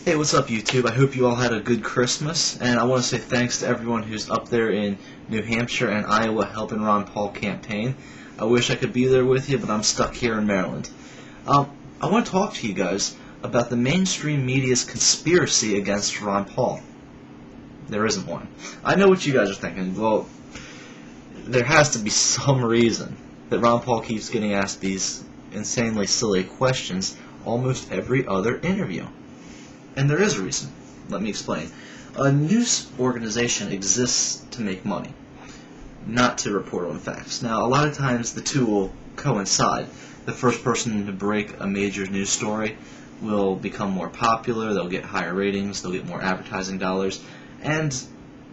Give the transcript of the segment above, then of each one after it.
Hey, what's up YouTube? I hope you all had a good Christmas, and I want to say thanks to everyone who's up there in New Hampshire and Iowa helping Ron Paul campaign. I wish I could be there with you, but I'm stuck here in Maryland. I want to talk to you guys about the mainstream media's conspiracy against Ron Paul. There isn't one. I know what you guys are thinking. Well, there has to be some reason that Ron Paul keeps getting asked these insanely silly questions almost every other interview. And there is a reason. Let me explain. A news organization exists to make money, not to report on facts. Now, a lot of times the two will coincide. The first person to break a major news story will become more popular, they'll get higher ratings, they'll get more advertising dollars, and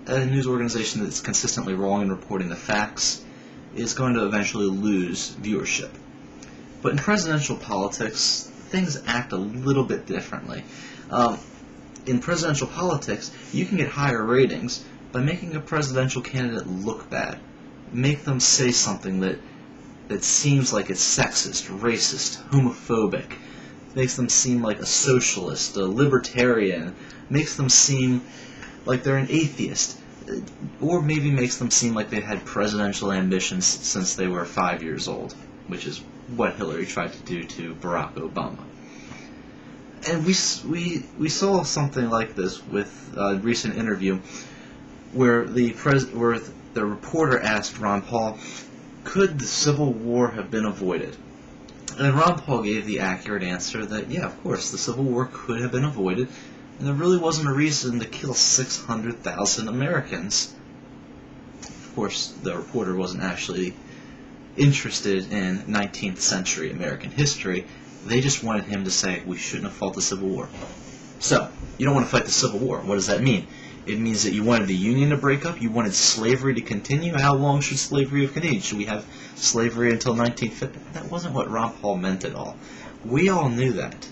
a news organization that's consistently wrong in reporting the facts is going to eventually lose viewership. But in presidential politics, things act a little bit differently. In presidential politics, you can get higher ratings by making a presidential candidate look bad. Make them say something that seems like it's sexist, racist, homophobic. Makes them seem like a socialist, a libertarian. Makes them seem like they're an atheist. Or maybe makes them seem like they had presidential ambitions since they were 5 years old, which is what Hillary tried to do to Barack Obama. And we saw something like this with a recent interview where the reporter asked Ron Paul, could the Civil War have been avoided? And Ron Paul gave the accurate answer that, yeah, of course, the Civil War could have been avoided, and there really wasn't a reason to kill 600,000 Americans. Of course, the reporter wasn't actually interested in 19th century American history. They just wanted him to say we shouldn't have fought the Civil War. So, you don't want to fight the Civil War. What does that mean? It means that you wanted the Union to break up, you wanted slavery to continue. How long should slavery have continued? Should we have slavery until 1950? That wasn't what Ron Paul meant at all. We all knew that.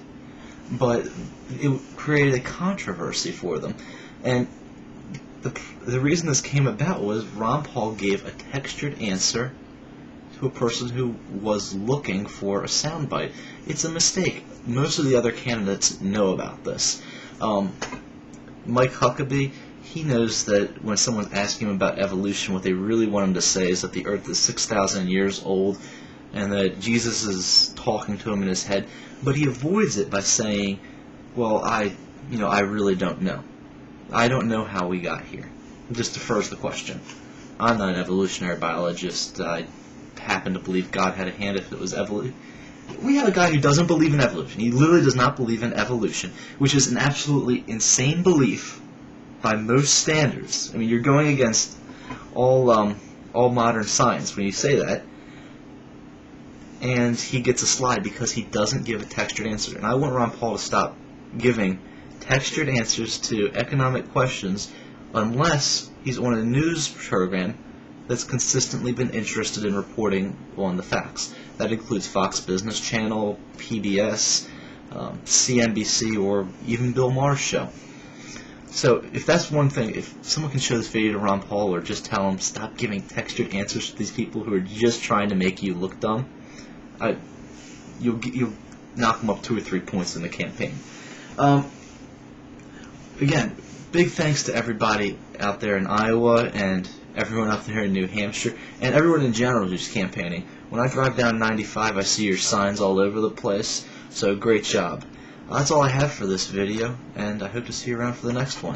But it created a controversy for them. And the reason this came about was Ron Paul gave a textured answer to a person who was looking for a soundbite. It's a mistake. Most of the other candidates know about this. Mike Huckabee, he knows that when someone's asking him about evolution, what they really want him to say is that the Earth is 6,000 years old and that Jesus is talking to him in his head. But he avoids it by saying, well, I really don't know. I don't know how we got here. He just defers the question. I'm not an evolutionary biologist. I happen to believe God had a hand if it was evolution. We have a guy who doesn't believe in evolution. He literally does not believe in evolution, which is an absolutely insane belief by most standards. I mean, you're going against all modern science when you say that. And he gets a slide because he doesn't give a textured answer. And I want Ron Paul to stop giving textured answers to economic questions unless he's on a news program that's consistently been interested in reporting on the facts. That includes Fox Business Channel, PBS, CNBC, or even Bill Maher's show. So if that's one thing, if someone can show this video to Ron Paul or just tell him stop giving textured answers to these people who are just trying to make you look dumb, you'll knock them up 2 or 3 points in the campaign. Again, big thanks to everybody out there in Iowa and everyone up there in New Hampshire, and everyone in general who's campaigning. When I drive down 95, I see your signs all over the place, so great job. That's all I have for this video, and I hope to see you around for the next one.